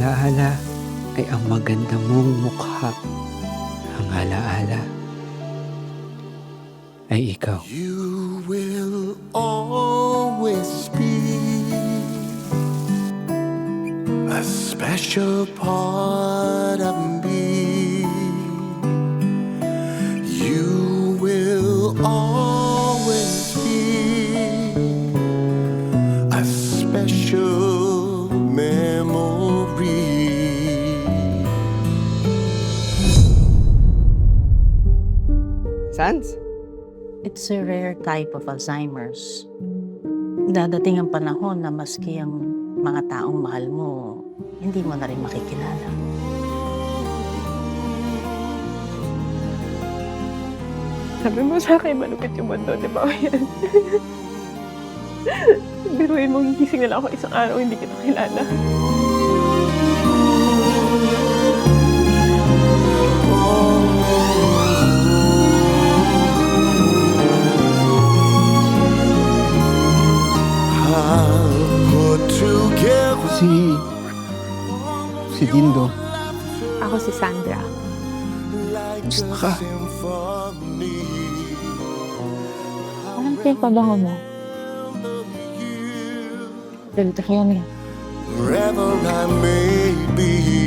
alaala ay ang maganda mong mukha. Ang alaala ay ikaw. You will always be a special part of me. You will always be a special memory. Sans? It's a rare type of Alzheimer's. Dadating ang panahon na maski ang mga taong mahal mo, hindi mo na rin makikilala. Sabi mo sa akin, malupit yung mundo, di ba? Yan. Biruin mo, gising na lang ako isang araw, hindi kita kilala. Si Dindo. Ako si Sandra. Gusto ka? Anong pinagpabango mo? Ganito kayo niya. Wherever I may be.